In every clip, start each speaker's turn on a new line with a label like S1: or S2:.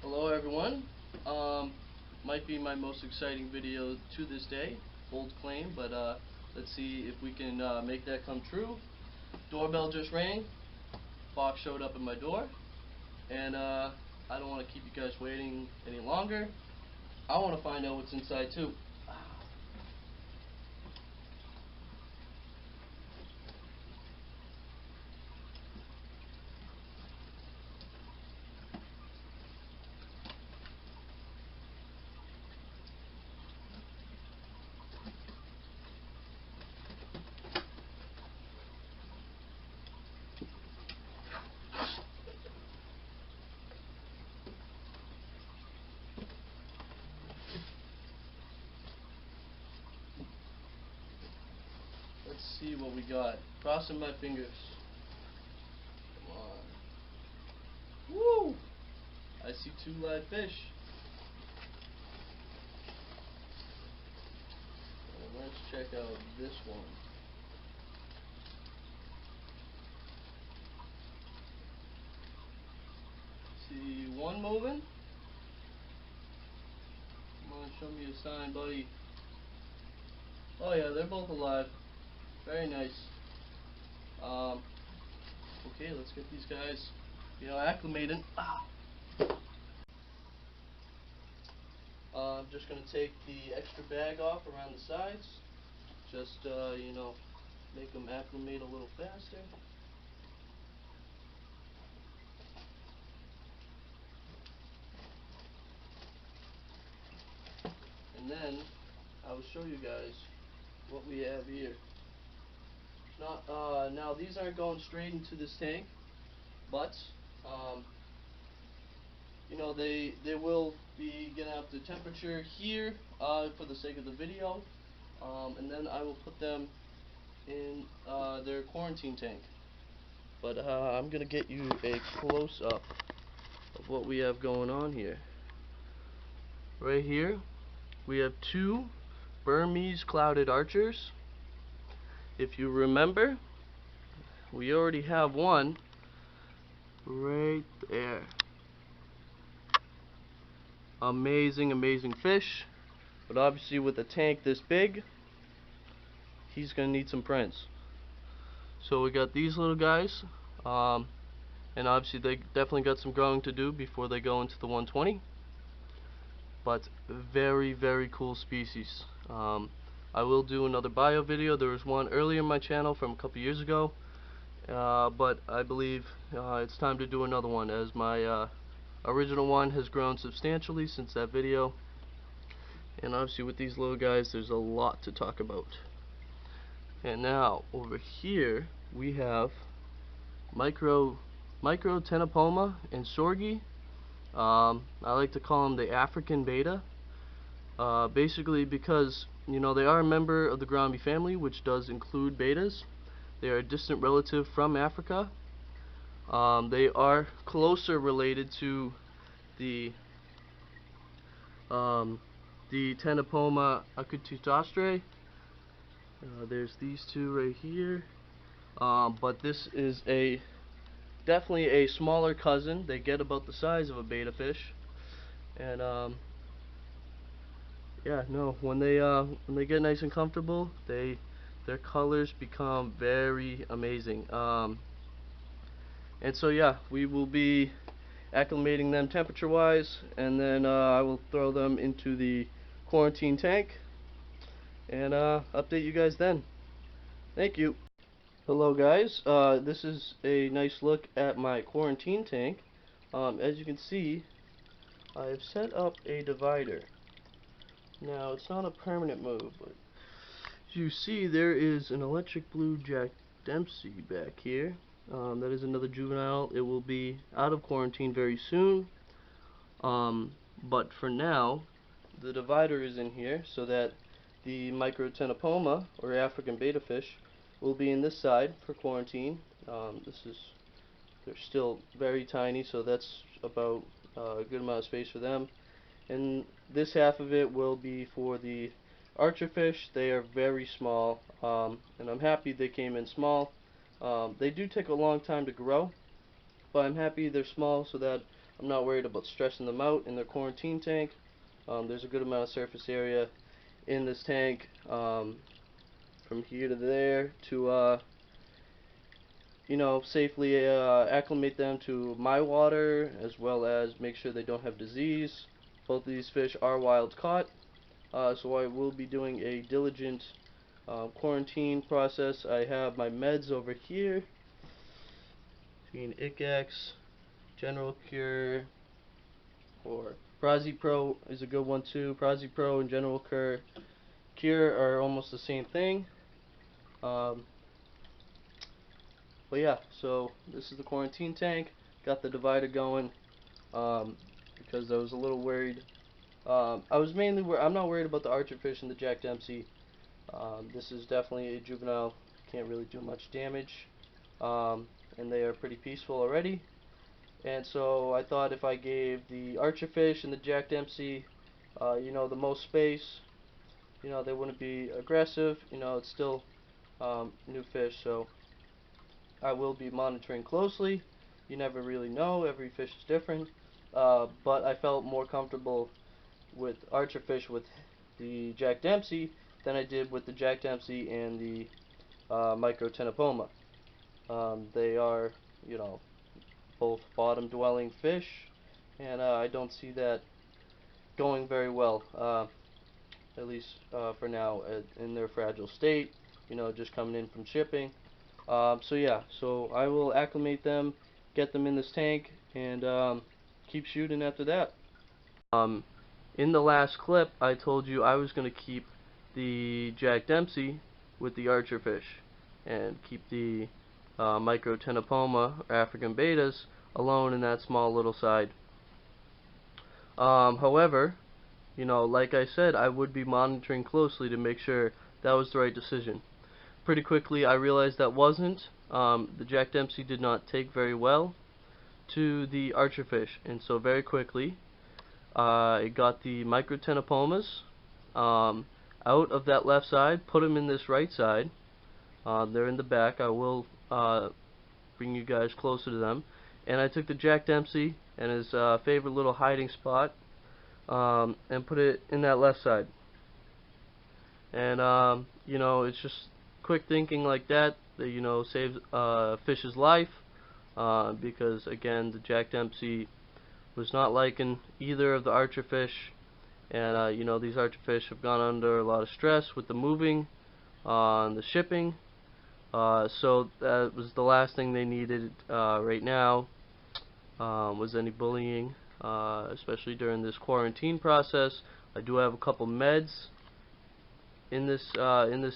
S1: Hello everyone. Might be my most exciting video to this day. Bold claim, but let's see if we can make that come true. Doorbell just rang. Box showed up at my door, and I don't want to keep you guys waiting any longer. I want to find out what's inside too. Let's see what we got. Crossing my fingers. Come on. Woo! I see 2 live fish. And let's check out this one. See one moving. Come on, show me a sign, buddy. Oh yeah, they're both alive. Very nice. Okay, let's get these guys, acclimated. I'm just going to take the extra bag off around the sides. Just, make them acclimate a little faster. And then, I will show you guys what we have here. Now these aren't going straight into this tank, but they will be getting up to temperature here for the sake of the video, and then I will put them in their quarantine tank. But I'm gonna get you a close-up of what we have going on here. Right here we have 2 Burmese Clouded Archers. If you remember, we already have one right there. Amazing fish, but obviously with a tank this big, he's gonna need some friends. So we got these little guys, and obviously they definitely got some growing to do before they go into the 120, but very cool species. I will do another bio video. There was one earlier in my channel from a couple years ago, but I believe it's time to do another one, as my original one has grown substantially since that video. And obviously with these little guys there's a lot to talk about. And now over here we have micro tenopoma and sorgi. I like to call them the African beta, basically because they are a member of the Gorambi family, which does include betas. They are a distant relative from Africa. They are closer related to the Tenopoma acutitostrae. There's these 2 right here, but this is definitely a smaller cousin. They get about the size of a beta fish, and yeah, no, when they get nice and comfortable, their colors become very amazing. And so yeah, we will be acclimating them temperature wise, and then I will throw them into the quarantine tank and update you guys then. Thank you. Hello guys, this is a nice look at my quarantine tank. As you can see, I have set up a divider. Now it's not a permanent move, but as you see, there is an electric blue Jack Dempsey back here. That is another juvenile. It will be out of quarantine very soon. But for now, the divider is in here so that the microtenopoma, or African beta fish, will be in this side for quarantine. They're still very tiny, so that's about a good amount of space for them. And this half of it will be for the archer fish. They are very small, and I'm happy they came in small. They do take a long time to grow, but I'm happy they're small so that I'm not worried about stressing them out in their quarantine tank. There's a good amount of surface area in this tank, from here to there, to safely acclimate them to my water, as well as make sure they don't have disease. Both of these fish are wild caught, so I will be doing a diligent quarantine process. I have my meds over here, between ICX, General Cure, or Pro is a good one too. Pro and General Cure are almost the same thing. But yeah, so this is the quarantine tank. Got the divider going, because I was a little worried. I'm not worried about the Archer fish and the Jack Dempsey. This is definitely a juvenile. Can't really do much damage, and they are pretty peaceful already. And so I thought if I gave the Archer fish and the Jack Dempsey, the most space, they wouldn't be aggressive. It's still new fish, so I will be monitoring closely. You never really know. Every fish is different. But I felt more comfortable with Archer fish with the Jack Dempsey than I did with the Jack Dempsey and the Microtenopoma. They are, both bottom-dwelling fish, and I don't see that going very well, at least for now, in their fragile state, just coming in from shipping. So yeah, so I will acclimate them, get them in this tank, and keep shooting after that. In the last clip, I told you I was going to keep the Jack Dempsey with the Archer fish, and keep the Microtenopoma, or African betas, alone in that small little side. However, like I said, I would be monitoring closely to make sure that was the right decision. Pretty quickly I realized that wasn't. The Jack Dempsey did not take very well to the Archer fish, and so very quickly I got the Microtenopomas out of that left side, put them in this right side. They're in the back. I will bring you guys closer to them. And I took the Jack Dempsey and his favorite little hiding spot, and put it in that left side. And it's just quick thinking like that saves a fish's life, because again, the Jack Dempsey was not liking either of the Archer fish, and these Archer fish have gone under a lot of stress with the moving and the shipping. So that was the last thing they needed right now, was any bullying, especially during this quarantine process. I do have a couple meds in this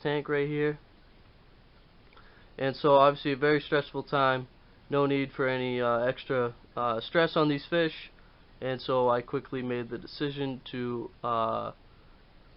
S1: tank right here, and so obviously a very stressful time. No need for any extra stress on these fish, and so I quickly made the decision to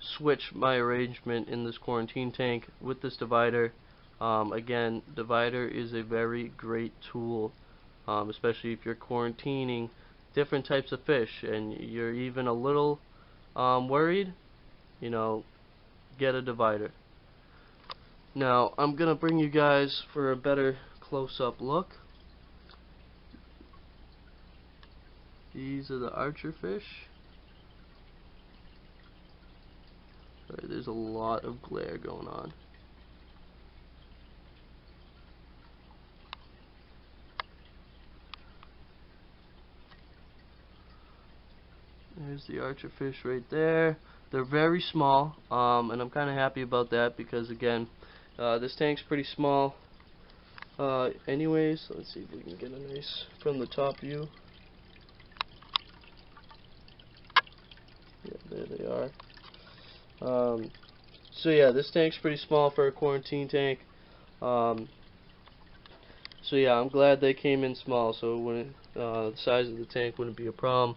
S1: switch my arrangement in this quarantine tank with this divider. Again, divider is a very great tool, especially if you're quarantining different types of fish and you're even a little worried, get a divider. Now I'm gonna bring you guys for a better close-up look. These are the Archer fish. Sorry, there's a lot of glare going on. There's the Archer fish right there. They're very small, and I'm kind of happy about that because, again, this tank's pretty small. Anyways, let's see if we can get a nice from the top view. Yeah, there they are. So yeah, this tank's pretty small for a quarantine tank. So yeah, I'm glad they came in small, so when the size of the tank wouldn't be a problem.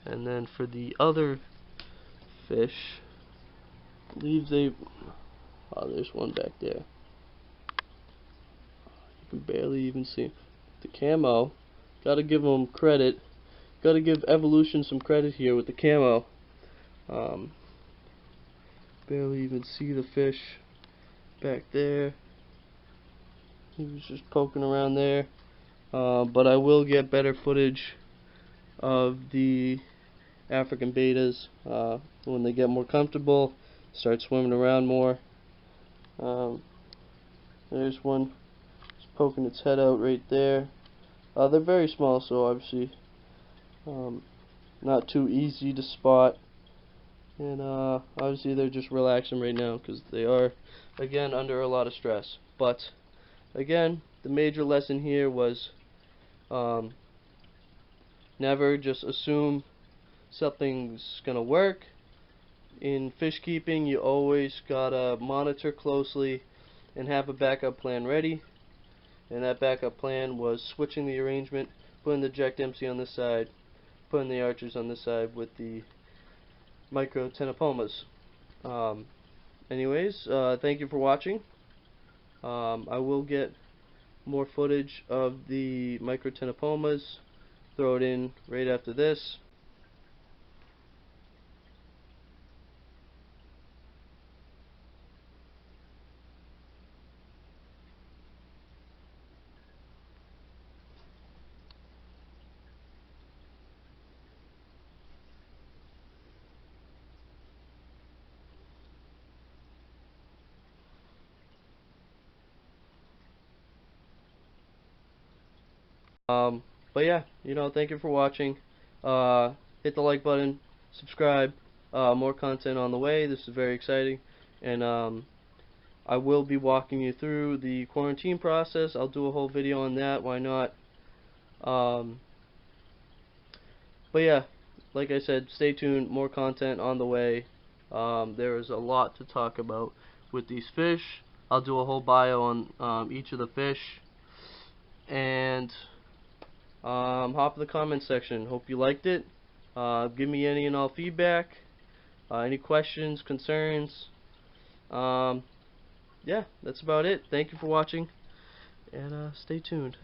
S1: And then for the other fish, I believe there's one back there. You can barely even see the camo. Gotta give them credit. Gotta give Evolution some credit here with the camo. Barely even see the fish back there. He was just poking around there. but I will get better footage of the African betas when they get more comfortable, start swimming around more. There's one just poking its head out right there. They're very small, so obviously not too easy to spot, and obviously they're just relaxing right now because they are, again, under a lot of stress. But again, the major lesson here was never just assume something's gonna work. In fish keeping, you always gotta monitor closely and have a backup plan ready, and that backup plan was switching the arrangement, putting the Jack Dempsey on this side, putting the archers on this side with the micro tenopomas. Anyways, thank you for watching. I will get more footage of the micro tenopomas, throw it in right after this. But yeah, thank you for watching. Hit the like button, subscribe. More content on the way. This is very exciting, and I will be walking you through the quarantine process. I'll do a whole video on that. Why not? But yeah, like I said, stay tuned. More content on the way. There is a lot to talk about with these fish. I'll do a whole bio on each of the fish, and hop in the comment section. Hope you liked it. Give me any and all feedback, any questions, concerns. Yeah, that's about it. Thank you for watching, and stay tuned.